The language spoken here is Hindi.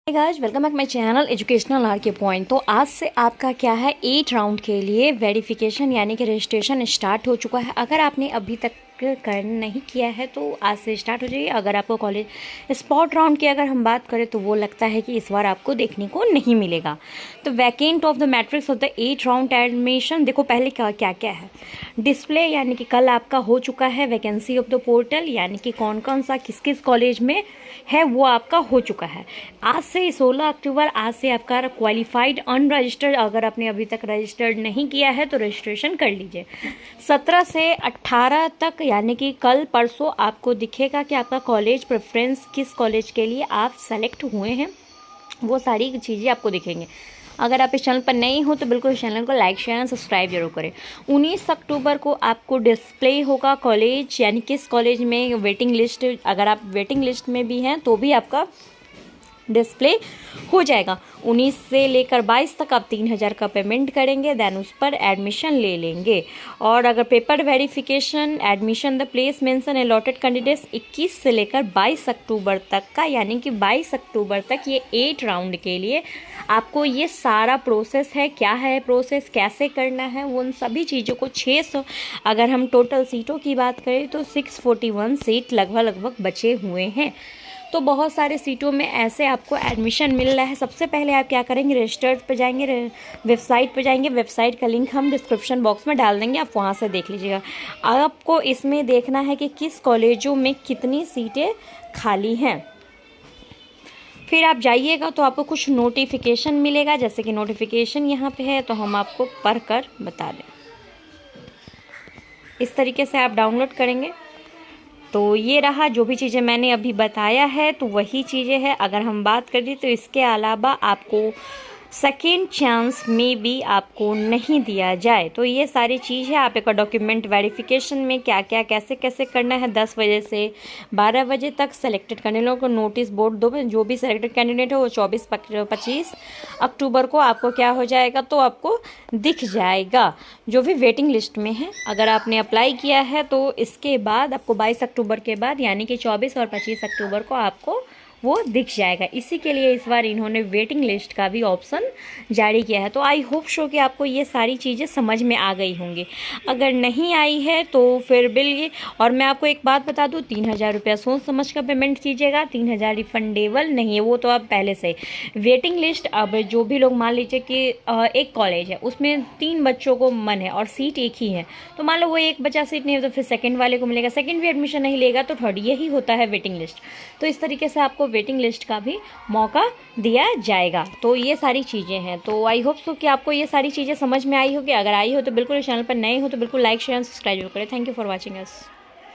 Guys welcome back my channel educational R K point. तो आज से आपका क्या है 8 राउंड के लिए वेरिफिकेशन यानी कि रजिस्ट्रेशन स्टार्ट हो चुका है। अगर आपने अभी तक कर नहीं किया है तो आज से स्टार्ट हो जाइए। अगर आपको कॉलेज स्पॉट राउंड की अगर हम बात करें तो वो लगता है कि इस बार आपको देखने को नहीं मिलेगा। तो vacant of the matrix of the 8 round admission देखो पहले क्या क्या है। डिस्प्ले यानी कि कल आपका हो चुका है। वैकेंसी ऑफ द पोर्टल यानी कि कौन कौन सा किस किस कॉलेज में है वो आपका हो चुका है। आज से 16 अक्टूबर आज से आपका क्वालिफाइड अनरजिस्टर्ड, अगर आपने अभी तक रजिस्टर्ड नहीं किया है तो रजिस्ट्रेशन कर लीजिए। 17 से 18 तक यानी कि कल परसों आपको दिखेगा कि आपका कॉलेज प्रेफरेंस किस कॉलेज के लिए आप सेलेक्ट हुए हैं, वो सारी चीज़ें आपको दिखेंगे। अगर आप इस चैनल पर नए हो तो बिल्कुल इस चैनल को लाइक शेयर एंड सब्सक्राइब जरूर करें। 19 अक्टूबर को आपको डिस्प्ले होगा कॉलेज यानी किस कॉलेज में वेटिंग लिस्ट, अगर आप वेटिंग लिस्ट में भी हैं तो भी आपका डिस्प्ले हो जाएगा। 19 से लेकर 22 तक आप 3000 का पेमेंट करेंगे, देन उस पर एडमिशन ले लेंगे। और अगर paper verification admission the place mention allotted candidates 21 से लेकर 22 अक्टूबर तक का यानी कि 22 अक्टूबर तक ये 8 राउंड के लिए आपको ये सारा प्रोसेस है। क्या है प्रोसेस, कैसे करना है, उन सभी चीज़ों को 600 अगर हम टोटल सीटों की बात करें तो 641 सीट लगभग बचे हुए हैं। तो बहुत सारे सीटों में ऐसे आपको एडमिशन मिल रहा है। सबसे पहले आप क्या करेंगे, रजिस्टर्ड पे जाएंगे, वेबसाइट पे जाएंगे। वेबसाइट का लिंक हम डिस्क्रिप्शन बॉक्स में डाल देंगे, आप वहाँ से देख लीजिएगा। आपको इसमें देखना है कि किस कॉलेजों में कितनी सीटें खाली हैं। फिर आप जाइएगा तो आपको कुछ नोटिफिकेशन मिलेगा, जैसे कि नोटिफिकेशन यहाँ पे है तो हम आपको पढ़ कर बता दें। इस तरीके से आप डाउनलोड करेंगे तो ये रहा, जो भी चीज़ें मैंने अभी बताया है तो वही चीज़ें हैं। अगर हम बात करें तो इसके अलावा आपको सेकेंड चांस में भी आपको नहीं दिया जाए। तो ये सारी चीज़ है। आप एक डॉक्यूमेंट वेरिफिकेशन में क्या क्या कैसे कैसे करना है, 10 बजे से 12 बजे तक सेलेक्टेड कैंडिडेट को नोटिस बोर्ड दो, जो भी सेलेक्टेड कैंडिडेट है वो 24-25 अक्टूबर को आपको क्या हो जाएगा तो आपको दिख जाएगा जो भी वेटिंग लिस्ट में है। अगर आपने अप्लाई किया है तो इसके बाद आपको 22 अक्टूबर के बाद यानी कि 24 और 25 अक्टूबर को आपको वो दिख जाएगा। इसी के लिए इस बार इन्होंने वेटिंग लिस्ट का भी ऑप्शन जारी किया है। तो आई होप शो कि आपको ये सारी चीज़ें समझ में आ गई होंगी। अगर नहीं आई है तो फिर बिल ये, और मैं आपको एक बात बता दूँ, 3000 रुपया सोच समझ कर पेमेंट कीजिएगा। 3000 रिफंडेबल नहीं है, वो तो आप पहले से वेटिंग लिस्ट। अब जो भी लोग मान लीजिए कि एक कॉलेज है उसमें 3 बच्चों को मन है और सीट एक ही है, तो मान लो वो एक बच्चा सीट नहीं है तो फिर सेकेंड वाले को मिलेगा, सेकेंड भी एडमिशन नहीं लेगा तो थर्ड, यही होता है वेटिंग लिस्ट। तो इस तरीके से आपको वेटिंग लिस्ट का भी मौका दिया जाएगा। तो ये सारी चीज़ें हैं। तो आई होप सो कि आपको ये सारी चीज़ें समझ में आई होगी। अगर आई हो तो बिल्कुल इस चैनल पर नए हो तो बिल्कुल लाइक शेयर एंड सब्सक्राइब करें। Thank you for watching us.